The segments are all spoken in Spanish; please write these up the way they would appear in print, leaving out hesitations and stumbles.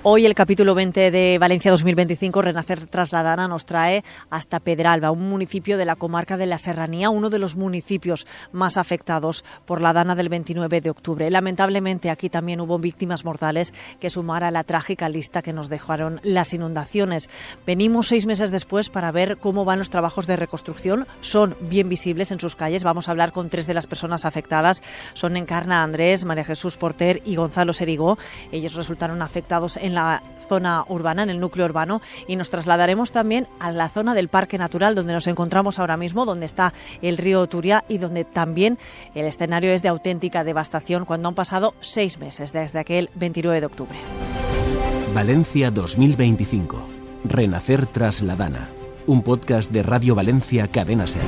Hoy el capítulo 20 de Valencia 2025, Renacer tras la Dana, nos trae hasta Pedralba, un municipio de la comarca de la Serranía, uno de los municipios más afectados por la Dana del 29 de octubre. Lamentablemente aquí también hubo víctimas mortales que sumar a la trágica lista que nos dejaron las inundaciones. Venimos 6 meses después para ver cómo van los trabajos de reconstrucción. Son bien visibles en sus calles. Vamos a hablar con 3 de las personas afectadas. Son Encarna Andrés, María Jesús Porter y Gonzalo Serigó. Ellos resultaron afectados en la zona urbana, en el núcleo urbano, y nos trasladaremos también a la zona del Parque Natural donde nos encontramos ahora mismo, donde está el río Turia y donde también el escenario es de auténtica devastación cuando han pasado 6 meses desde aquel 29 de octubre. Valencia 2025. Renacer tras la Dana. Un podcast de Radio Valencia Cadena SER.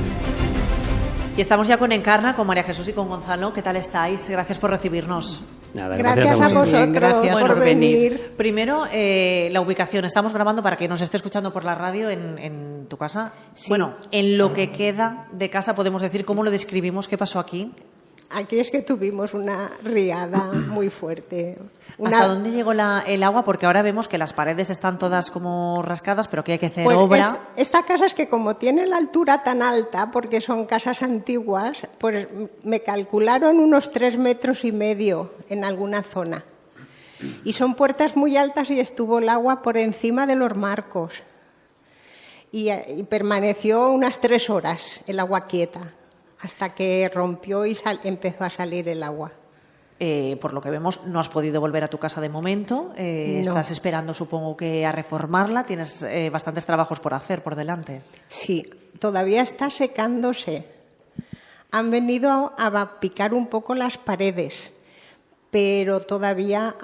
Y estamos ya con Encarna, con María Jesús y con Gonzalo. ¿Qué tal estáis? Gracias por recibirnos. Nada, gracias a vosotros. Gracias por venir. Primero, la ubicación. Estamos grabando para que nos esté escuchando por la radio en tu casa. Sí. Bueno, en lo que queda de casa podemos decir, ¿cómo lo describimos? ¿Qué pasó aquí? Aquí es que tuvimos una riada muy fuerte. ¿Hasta dónde llegó el agua? Porque ahora vemos que las paredes están todas como rascadas, pero que hay que hacer obra. Esta casa es que como tiene la altura tan alta, porque son casas antiguas, pues me calcularon unos 3,5 metros en alguna zona. Y son puertas muy altas y estuvo el agua por encima de los marcos. Y permaneció unas 3 horas el agua quieta, hasta que rompió y empezó a salir el agua. Por lo que vemos, no has podido volver a tu casa de momento. No. Estás esperando, supongo, que a reformarla. Tienes bastantes trabajos por hacer por delante. Sí, todavía está secándose. Han venido a picar un poco las paredes, pero todavía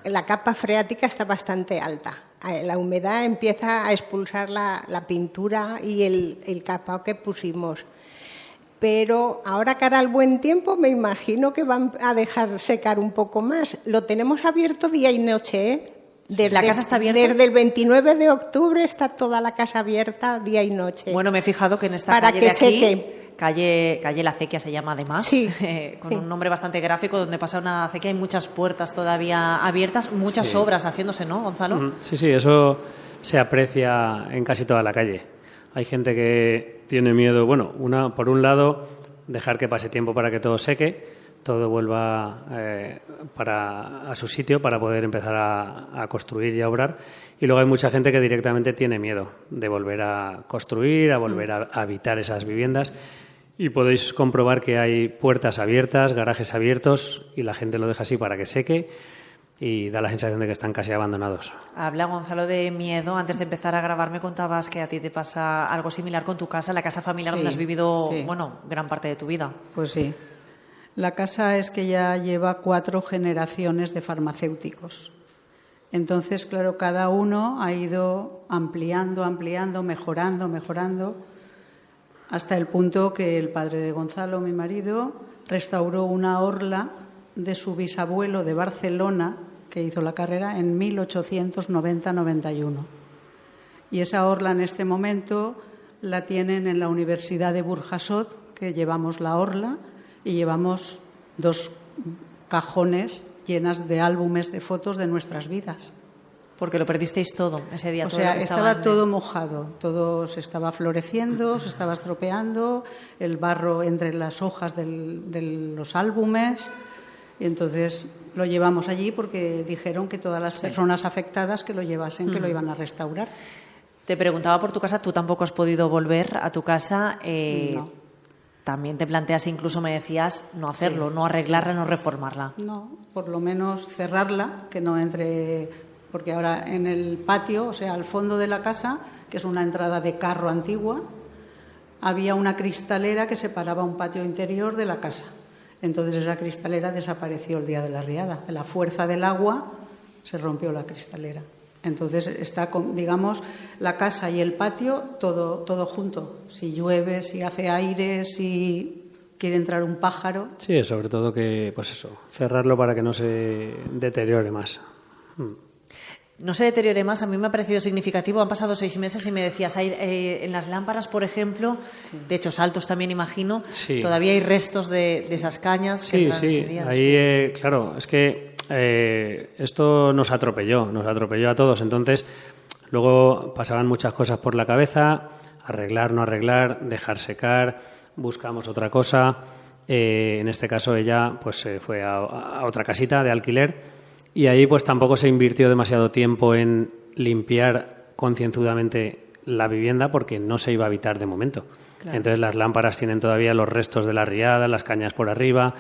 la capa freática está bastante alta. La humedad empieza a expulsar la pintura y el capao que pusimos. Pero ahora que hará el buen tiempo, me imagino que van a dejar secar un poco más. Lo tenemos abierto día y noche, ¿eh? ¿La casa está abierta? Desde el 29 de octubre está toda la casa abierta día y noche. Bueno, me he fijado que en esta para calle que de aquí, seque. calle La Acequia se llama además, sí. Con un nombre bastante gráfico, donde pasa una acequia, hay muchas puertas todavía abiertas, muchas obras haciéndose, ¿no, Gonzalo? Sí, eso se aprecia en casi toda la calle. Hay gente que tiene miedo, por un lado, dejar que pase tiempo para que todo seque, todo vuelva a su sitio para poder empezar a construir y a obrar. Y luego hay mucha gente que directamente tiene miedo de volver a construir, a volver a habitar esas viviendas. Y podéis comprobar que hay puertas abiertas, garajes abiertos, y la gente lo deja así para que seque. Y da la sensación de que están casi abandonados. Habla, Gonzalo, de miedo. Antes de empezar a grabar me contabas que a ti te pasa algo similar con tu casa, la casa familiar donde has vivido, gran parte de tu vida. Pues sí. La casa es que ya lleva 4 generaciones de farmacéuticos. Entonces, claro, cada uno ha ido ampliando, mejorando, hasta el punto que el padre de Gonzalo, mi marido, restauró una orla de su bisabuelo de Barcelona, que hizo la carrera en 1890-91. Y esa orla en este momento la tienen en la Universidad de Burjasot, que llevamos la orla y llevamos 2 cajones llenas de álbumes de fotos de nuestras vidas. Porque lo perdisteis todo ese día. O sea, estaba todo mojado, todo se estaba floreciendo, se estaba estropeando, el barro entre las hojas de los álbumes. Y entonces lo llevamos allí porque dijeron que todas las personas afectadas que lo llevasen, que lo iban a restaurar. Te preguntaba por tu casa, tú tampoco has podido volver a tu casa. No. También te planteas, incluso me decías, no hacerlo, no arreglarla, no reformarla. No, por lo menos cerrarla, que no entre, porque ahora en el patio, o sea, al fondo de la casa, que es una entrada de carro antigua, había una cristalera que separaba un patio interior de la casa. Entonces esa cristalera desapareció el día de la riada. De la fuerza del agua se rompió la cristalera. Entonces está, digamos, la casa y el patio todo junto. Si llueve, si hace aire, si quiere entrar un pájaro. Sí, sobre todo que, cerrarlo para que no se deteriore más. No se deteriore más, a mí me ha parecido significativo. Han pasado 6 meses y me decías, en las lámparas, por ejemplo, techos altos también imagino, todavía hay restos de esas cañas. Sí, ahí, claro, es que esto nos atropelló a todos. Entonces, luego pasaban muchas cosas por la cabeza, arreglar, no arreglar, dejar secar, buscamos otra cosa. En este caso ella pues se fue a otra casita de alquiler y ahí pues tampoco se invirtió demasiado tiempo en limpiar concienzudamente la vivienda porque no se iba a habitar de momento. Claro. Entonces las lámparas tienen todavía los restos de la riada, las cañas por arriba,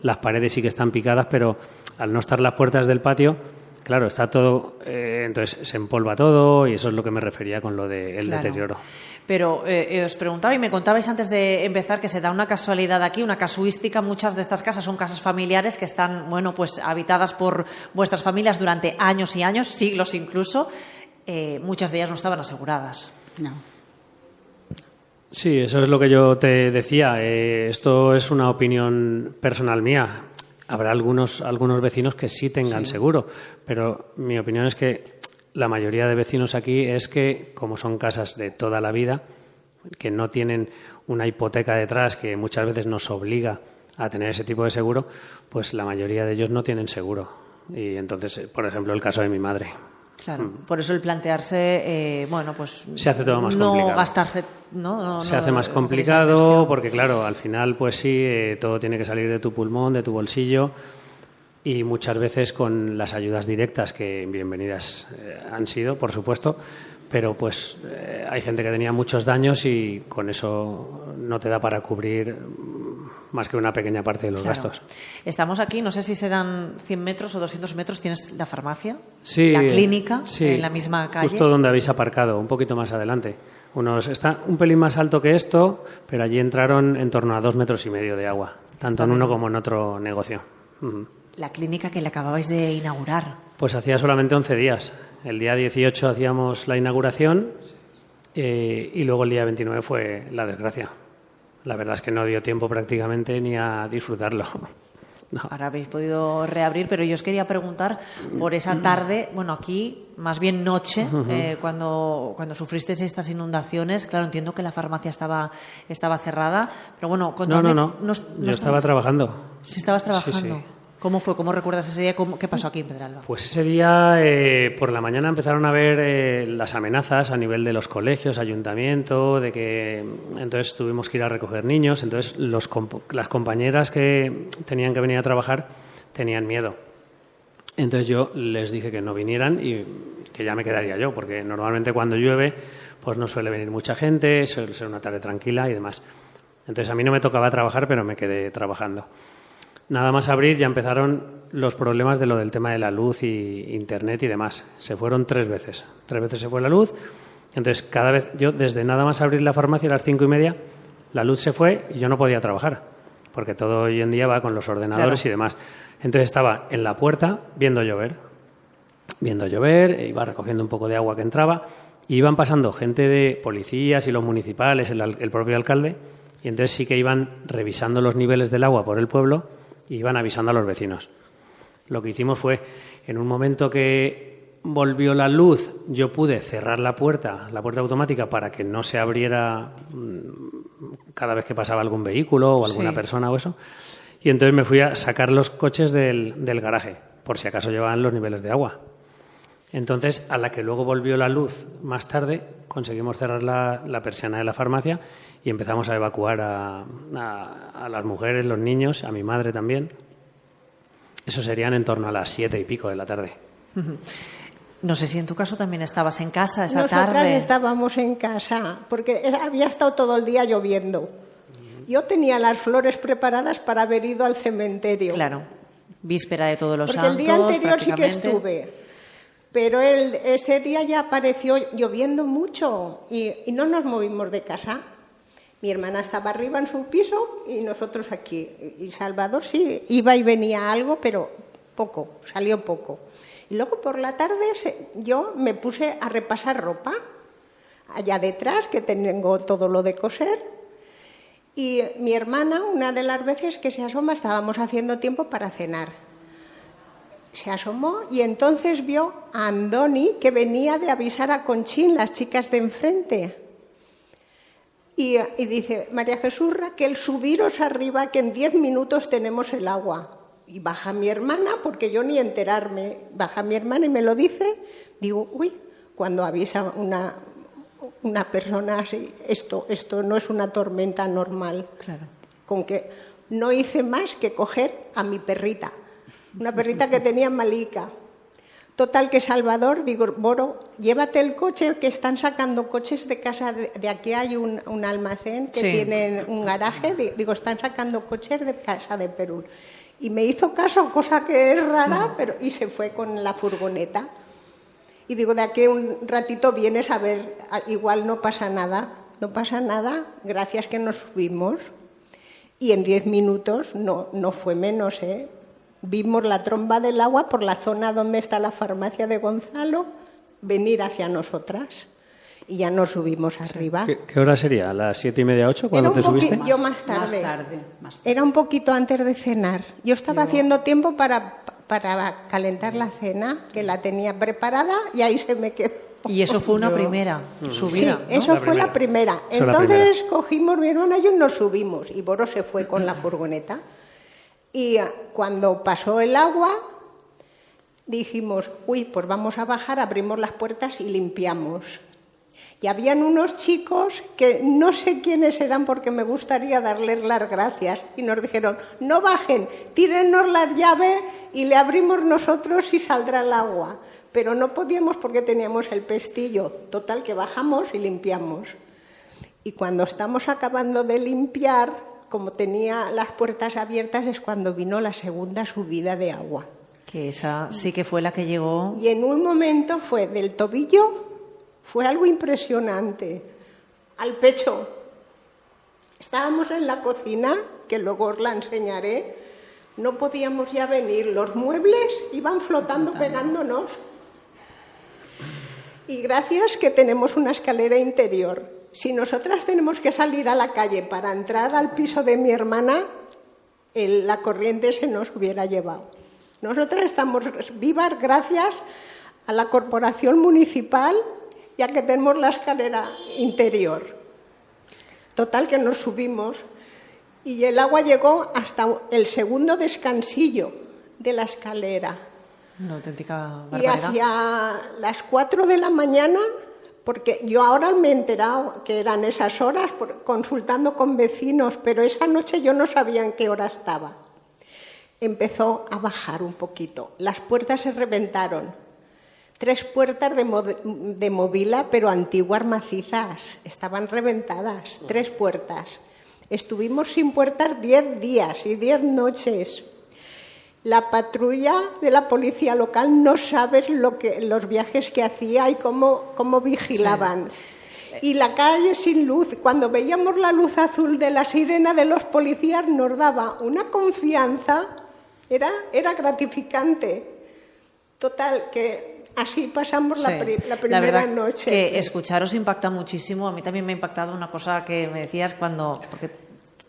las paredes sí que están picadas, pero al no estar las puertas del patio, claro, está todo, entonces se empolva todo y eso es lo que me refería con lo del deterioro. Pero os preguntaba y me contabais antes de empezar que se da una casualidad aquí, una casuística. Muchas de estas casas son casas familiares que están, bueno, pues habitadas por vuestras familias durante años y años, siglos incluso. Muchas de ellas no estaban aseguradas. No. Sí, eso es lo que yo te decía. Esto es una opinión personal mía. Habrá algunos vecinos que sí tengan seguro, pero mi opinión es que la mayoría de vecinos aquí es que, como son casas de toda la vida, que no tienen una hipoteca detrás que muchas veces nos obliga a tener ese tipo de seguro, pues la mayoría de ellos no tienen seguro. Y entonces, por ejemplo, el caso de mi madre. Claro, por eso el plantearse, bueno, pues se hace todo más complicado. No gastarse, se hace más complicado porque, claro, al final, pues sí, todo tiene que salir de tu pulmón, de tu bolsillo y muchas veces con las ayudas directas que bienvenidas han sido, por supuesto, pero pues hay gente que tenía muchos daños y con eso no te da para cubrir más que una pequeña parte de los gastos. Estamos aquí, no sé si serán 100 metros o 200 metros, ¿tienes la farmacia? Sí. La clínica, sí, en la misma calle. Justo donde habéis aparcado, un poquito más adelante. Está un pelín más alto que esto, pero allí entraron en torno a 2,5 metros de agua, tanto en uno como en otro negocio. La clínica que le acababais de inaugurar. Pues hacía solamente 11 días. El día 18 hacíamos la inauguración y luego el día 29 fue la desgracia. La verdad es que no dio tiempo prácticamente ni a disfrutarlo. No. Ahora habéis podido reabrir, pero yo os quería preguntar por esa tarde, bueno, aquí, más bien noche, cuando sufristeis estas inundaciones. Claro, entiendo que la farmacia estaba cerrada, pero bueno, contadme. No. Yo estaba trabajando. Sí, estabas trabajando. Sí. ¿Cómo fue? ¿Cmo recuerdas ese día? ¿Qué pasó aquí en Pedralba? Pues ese día, por la mañana, empezaron a ver las amenazas a nivel de los colegios, ayuntamiento, de que entonces tuvimos que ir a recoger niños. Entonces las compañeras que tenían que venir a trabajar tenían miedo. Entonces yo les dije que no vinieran y que ya me quedaría yo, porque normalmente cuando llueve pues no suele venir mucha gente, suele ser una tarde tranquila y demás. Entonces a mí no me tocaba trabajar, pero me quedé trabajando. Nada más abrir ya empezaron los problemas de lo del tema de la luz y internet y demás. Se fueron 3 veces. 3 veces se fue la luz. Entonces, cada vez, yo desde nada más abrir la farmacia a las 5:30, la luz se fue y yo no podía trabajar. Porque todo hoy en día va con los ordenadores y demás. Entonces estaba en la puerta viendo llover, iba recogiendo un poco de agua que entraba y iban pasando gente de policías y los municipales, el propio alcalde, y entonces sí que iban revisando los niveles del agua por el pueblo y iban avisando a los vecinos. Lo que hicimos fue, en un momento que volvió la luz, yo pude cerrar la puerta automática para que no se abriera cada vez que pasaba algún vehículo o alguna persona o eso. Y entonces me fui a sacar los coches del garaje, por si acaso llevaban los niveles de agua. Entonces, a la que luego volvió la luz más tarde, conseguimos cerrar la persiana de la farmacia y empezamos a evacuar a las mujeres, los niños, a mi madre también. Eso serían en torno a las 7 y pico de la tarde. No sé si en tu caso también estabas en casa esa tarde. Nosotras estábamos en casa, porque había estado todo el día lloviendo. Yo tenía las flores preparadas para haber ido al cementerio. Claro, víspera de Todos los Santos. Porque el día anterior sí que estuve. Pero ese día ya apareció lloviendo mucho y no nos movimos de casa. Mi hermana estaba arriba en su piso y nosotros aquí. Y Salvador sí, iba y venía algo, pero poco, salió poco. Y luego por la tarde yo me puse a repasar ropa, allá detrás, que tengo todo lo de coser. Y mi hermana, una de las veces que se asoma, estábamos haciendo tiempo para cenar. Se asomó y entonces vio a Andoni, que venía de avisar a Conchín, las chicas de enfrente. Y dice, María Jesús, Raquel, subiros arriba que en 10 minutos tenemos el agua. Y baja mi hermana, porque yo ni enterarme, baja mi hermana y me lo dice, digo, uy, cuando avisa una persona así, esto no es una tormenta normal. Claro. Con que no hice más que coger a mi perrita, una perrita que tenía Malika. Total, que Salvador, digo, Boro, llévate el coche, que están sacando coches de casa, de aquí hay un almacén que tienen un garaje, digo, están sacando coches de casa de Perú. Y me hizo caso, cosa que es rara, y se fue con la furgoneta. Y digo, de aquí un ratito vienes a ver, igual no pasa nada, gracias que nos subimos. Y en 10 minutos, no fue menos, vimos la tromba del agua por la zona donde está la farmacia de Gonzalo venir hacia nosotras. Y ya nos subimos arriba. ¿Qué hora sería? ¿A las 7:30, 8 cuando te subiste? Yo más tarde. Era un poquito antes de cenar. Yo estaba haciendo tiempo para calentar la cena, que la tenía preparada y ahí se me quedó. Y eso fue una primera subida. Sí, eso fue la primera. Entonces cogimos mi hermana y yo nos subimos y Boro se fue con la furgoneta. Y cuando pasó el agua, dijimos, uy, pues vamos a bajar, abrimos las puertas y limpiamos. Y habían unos chicos que no sé quiénes eran porque me gustaría darles las gracias. Y nos dijeron, no bajen, tírennos las llaves y le abrimos nosotros y saldrá el agua. Pero no podíamos porque teníamos el pestillo. Total, que bajamos y limpiamos. Y cuando estamos acabando de limpiar, como tenía las puertas abiertas, es cuando vino la segunda subida de agua. Que esa sí que fue la que llegó. Y en un momento fue del tobillo, fue algo impresionante, al pecho. Estábamos en la cocina, que luego os la enseñaré, no podíamos ya venir, los muebles iban flotando, pegándonos. Y gracias que tenemos una escalera interior. Si nosotras tenemos que salir a la calle para entrar al piso de mi hermana, la corriente se nos hubiera llevado. Nosotras estamos vivas gracias a la corporación municipal, ya que tenemos la escalera interior. Total, que nos subimos y el agua llegó hasta el segundo descansillo de la escalera. Una auténtica barbaridad. Y hacia las 4 de la mañana, porque yo ahora me he enterado que eran esas horas consultando con vecinos, pero esa noche yo no sabía en qué hora estaba. Empezó a bajar un poquito, las puertas se reventaron. 3 puertas de Movila, pero antiguas, macizas, estaban reventadas, 3 puertas. Estuvimos sin puertas 10 días y 10 noches. La patrulla de la policía local, no sabes los viajes que hacía y cómo vigilaban. Sí. Y la calle sin luz, cuando veíamos la luz azul de la sirena de los policías, nos daba una confianza, era gratificante. Total, que así pasamos la primera noche. Que escucharos impacta muchísimo. A mí también me ha impactado una cosa que me decías porque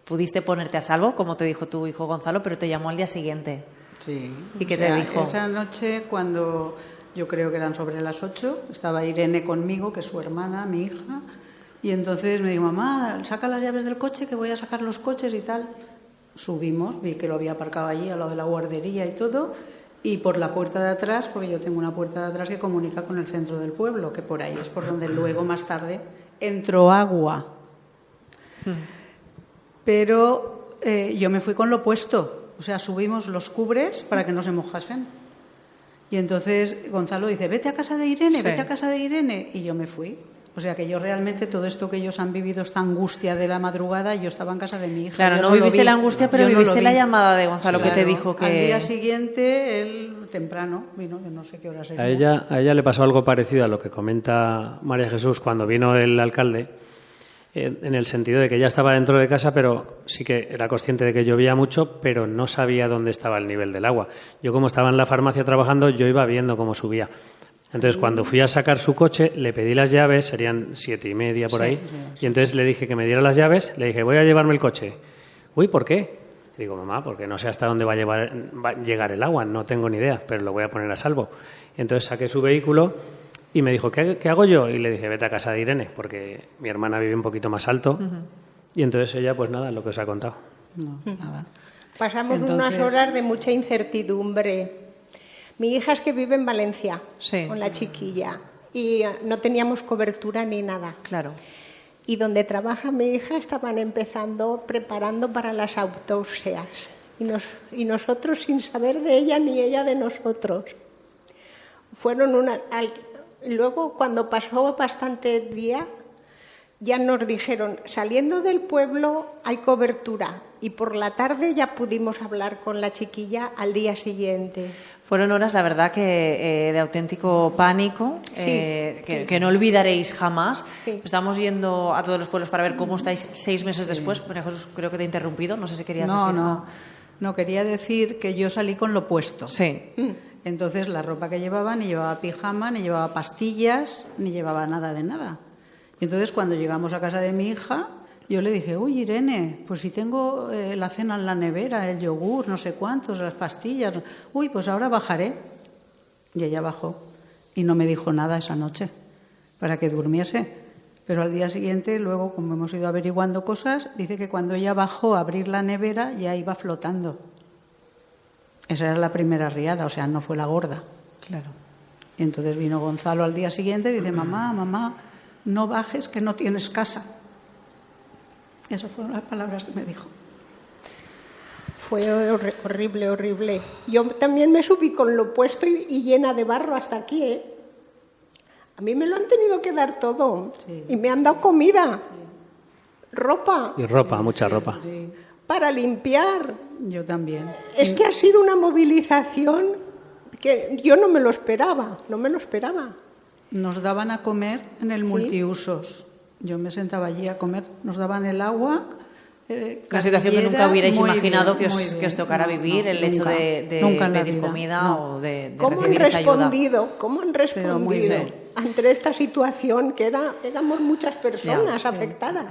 pudiste ponerte a salvo, como te dijo tu hijo Gonzalo, pero te llamó al día siguiente. Sí. ¿Y qué te dijo? Esa noche, cuando yo creo que eran sobre las 8, estaba Irene conmigo, que es su hermana, mi hija, y entonces me dijo, mamá, saca las llaves del coche, que voy a sacar los coches y tal. Subimos, vi que lo había aparcado allí, al lado de la guardería y todo, y por la puerta de atrás, porque yo tengo una puerta de atrás que comunica con el centro del pueblo, que por ahí es por donde luego, más tarde, entró agua. Pero yo me fui con lo opuesto. O sea, subimos los cubres para que no se mojasen. Y entonces Gonzalo dice, vete a casa de Irene, sí. Vete a casa de Irene. Y yo me fui. O sea, que yo realmente todo esto que ellos han vivido, esta angustia de la madrugada, yo estaba en casa de mi hija. Claro, no viviste la angustia, pero viviste la llamada de Gonzalo, sí, que te dijo que... Al día siguiente, él temprano vino, yo no sé qué hora sería. A ella le pasó algo parecido a lo que comenta María Jesús cuando vino el alcalde, en el sentido de que ella estaba dentro de casa, pero sí que era consciente de que llovía mucho, pero no sabía dónde estaba el nivel del agua. Yo, como estaba en la farmacia trabajando, yo iba viendo cómo subía. Entonces, cuando fui a sacar su coche, le pedí las llaves, serían 7:30 por ahí, y entonces le dije que me diera las llaves, le dije, voy a llevarme el coche. Uy, ¿por qué? Digo, mamá, porque no sé hasta dónde va a llegar el agua, no tengo ni idea, pero lo voy a poner a salvo. Entonces saqué su vehículo y me dijo, ¿qué hago yo? Y le dije, vete a casa de Irene, porque mi hermana vive un poquito más alto. Y entonces ella, pues nada, lo que os ha contado. No, nada. Pasamos unas horas de mucha incertidumbre. Mi hija es que vive en Valencia, con la chiquilla, y no teníamos cobertura ni nada. Claro. Y donde trabaja mi hija estaban preparando para las autopsias. Y nosotros sin saber de ella ni ella de nosotros. Luego, cuando pasó bastante día, ya nos dijeron, saliendo del pueblo hay cobertura. Y por la tarde ya pudimos hablar con la chiquilla al día siguiente. Fueron horas, la verdad, que de auténtico pánico, que no olvidaréis jamás. Sí. Estamos yendo a todos los pueblos para ver cómo estáis 6 meses después. María Jesús, creo que te he interrumpido, no sé si querías decir algo. No, quería decir que yo salí con lo puesto. Sí. Entonces, la ropa que llevaba, ni llevaba pijama, ni llevaba pastillas, ni llevaba nada de nada. Y entonces, cuando llegamos a casa de mi hija, yo le dije, uy, Irene, pues si tengo la cena en la nevera, el yogur, no sé cuántos, las pastillas, uy, pues ahora bajaré. Y ella bajó y no me dijo nada esa noche para que durmiese. Pero al día siguiente, luego, como hemos ido averiguando cosas, dice que cuando ella bajó a abrir la nevera ya iba flotando. Esa era la primera riada, o sea, no fue la gorda. Claro. Y entonces vino Gonzalo al día siguiente y dice, mamá, no bajes que no tienes casa. Esas fueron las palabras que me dijo. Fue horrible, horrible. Yo también me subí con lo puesto y llena de barro hasta aquí, ¿eh? A mí me lo han tenido que dar todo. Sí. Y me han dado comida, ropa. Y ropa, mucha ropa. Sí. Para limpiar. Yo también. Es que ha sido una movilización que yo no me lo esperaba. Nos daban a comer en el multiusos. Yo me sentaba allí a comer. Nos daban el agua. Una situación que nunca hubierais imaginado que os tocara vivir, el hecho de pedir comida o de recibir esa ayuda. ¿Cómo han respondido ante esta situación que éramos muchas personas afectadas?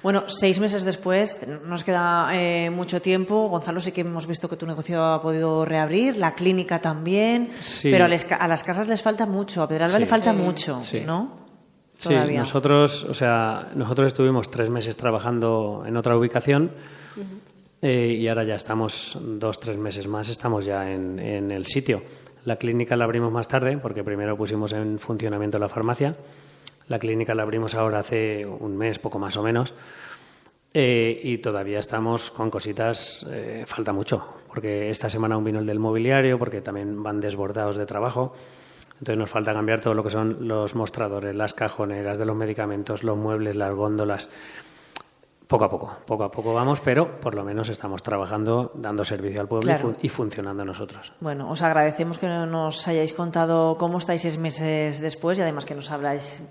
Bueno, 6 meses después, nos queda mucho tiempo. Gonzalo, sí que hemos visto que tu negocio ha podido reabrir, la clínica también, pero a las casas les falta mucho, a Pedralba le falta mucho, ¿no? Todavía. Sí, nosotros estuvimos 3 meses trabajando en otra ubicación y ahora ya estamos 2-3 meses más, estamos ya en el sitio. La clínica la abrimos más tarde porque primero pusimos en funcionamiento la farmacia. La clínica la abrimos ahora hace un mes, poco más o menos, y todavía estamos con cositas, falta mucho, porque esta semana aún vino el del mobiliario, porque también van desbordados de trabajo. Entonces nos falta cambiar todo lo que son los mostradores, las cajoneras de los medicamentos, los muebles, las góndolas. Poco a poco vamos, pero por lo menos estamos trabajando, dando servicio al pueblo y funcionando nosotros. Bueno, os agradecemos que nos hayáis contado cómo estáis 6 meses después y además que nos abráis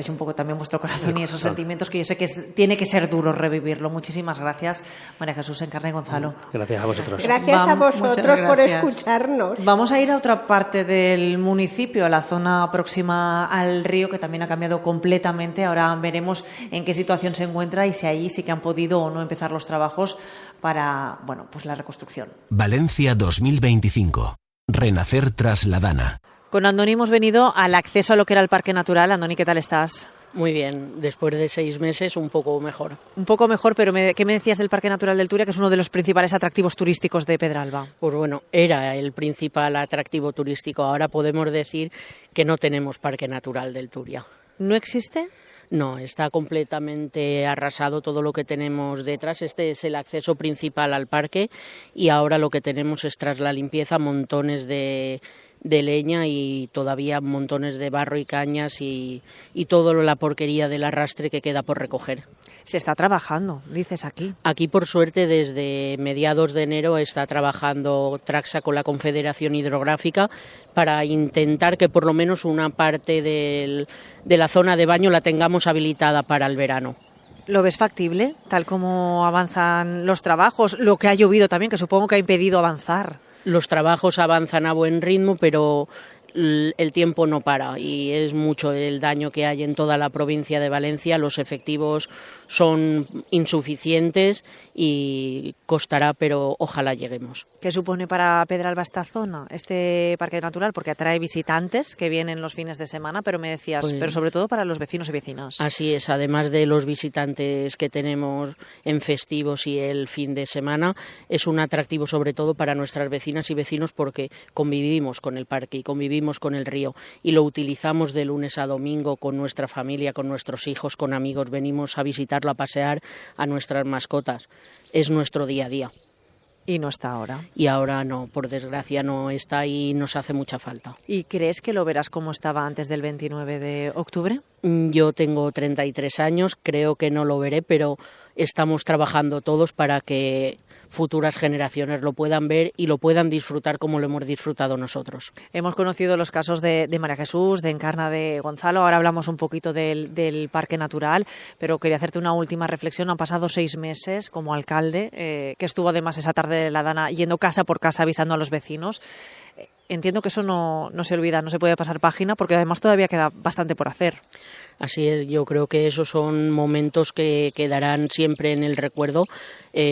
un poco también vuestro corazón y esos sentimientos que yo sé que tiene que ser duro revivirlo. Muchísimas gracias, María Jesús Encarna y Gonzalo. Gracias a vosotros. Gracias a vosotros por escucharnos. Vamos a ir a otra parte del municipio, a la zona próxima al río, que también ha cambiado completamente. Ahora veremos en qué situación se encuentra y si allí sí que han podido o no empezar los trabajos para, pues la reconstrucción. Valencia 2025. Renacer tras la Dana. Con Andoni hemos venido al acceso a lo que era el Parque Natural. Andoni, ¿qué tal estás? Muy bien, después de 6 meses un poco mejor. Un poco mejor, pero ¿qué me decías del Parque Natural del Turia, que es uno de los principales atractivos turísticos de Pedralba? Pues bueno, era el principal atractivo turístico. Ahora podemos decir que no tenemos Parque Natural del Turia. ¿No existe? No, está completamente arrasado todo lo que tenemos detrás. Este es el acceso principal al parque y ahora lo que tenemos es, tras la limpieza, montones de leña y todavía montones de barro y cañas y toda la porquería del arrastre que queda por recoger. Se está trabajando, dices aquí. Aquí, por suerte, desde mediados de enero está trabajando Traxa con la Confederación Hidrográfica para intentar que por lo menos una parte de la zona de baño la tengamos habilitada para el verano. ¿Lo ves factible, tal como avanzan los trabajos? Lo que ha llovido también, que supongo que ha impedido avanzar. Los trabajos avanzan a buen ritmo, pero el tiempo no para y es mucho el daño que hay en toda la provincia de Valencia. Los efectivos son insuficientes y costará, pero ojalá lleguemos. ¿Qué supone para Pedralba esta zona, este parque natural? Porque atrae visitantes que vienen los fines de semana, pero me decías, Pues, pero sobre todo para los vecinos y vecinas. Así es, además de los visitantes que tenemos en festivos y el fin de semana, es un atractivo sobre todo para nuestras vecinas y vecinos porque convivimos con el parque y convivimos con el río y lo utilizamos de lunes a domingo con nuestra familia, con nuestros hijos, con amigos, venimos a visitarlo, a pasear a nuestras mascotas. Es nuestro día a día. Y no está ahora. Y ahora no, por desgracia no está y nos hace mucha falta. ¿Y crees que lo verás como estaba antes del 29 de octubre? Yo tengo 33 años, creo que no lo veré, pero estamos trabajando todos para que futuras generaciones lo puedan ver y lo puedan disfrutar como lo hemos disfrutado nosotros. Hemos conocido los casos de María Jesús, de Encarna, de Gonzalo. Ahora hablamos un poquito del Parque Natural, pero quería hacerte una última reflexión. Han pasado 6 meses como alcalde, que estuvo además esa tarde de la Dana yendo casa por casa avisando a los vecinos. Entiendo que eso no se olvida, no se puede pasar página, porque además todavía queda bastante por hacer. Así es, yo creo que esos son momentos que quedarán siempre en el recuerdo,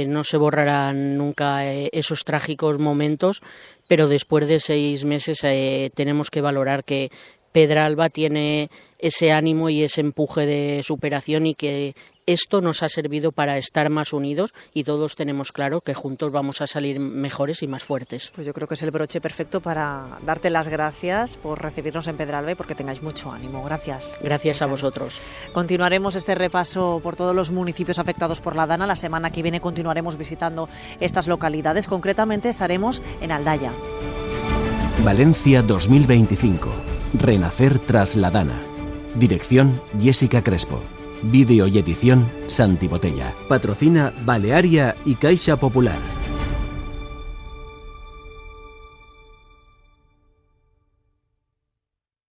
no se borrarán nunca esos trágicos momentos, pero después de 6 meses tenemos que valorar que Pedralba tiene ese ánimo y ese empuje de superación y que esto nos ha servido para estar más unidos y todos tenemos claro que juntos vamos a salir mejores y más fuertes. Pues yo creo que es el broche perfecto para darte las gracias por recibirnos en Pedralba y porque tengáis mucho ánimo. Gracias. Gracias a vosotros. Continuaremos este repaso por todos los municipios afectados por la Dana. La semana que viene continuaremos visitando estas localidades. Concretamente estaremos en Aldaya. Valencia 2025. Renacer tras la Dana. Dirección Jessica Crespo. Vídeo y edición Santi Botella. Patrocina Balearia y Caixa Popular.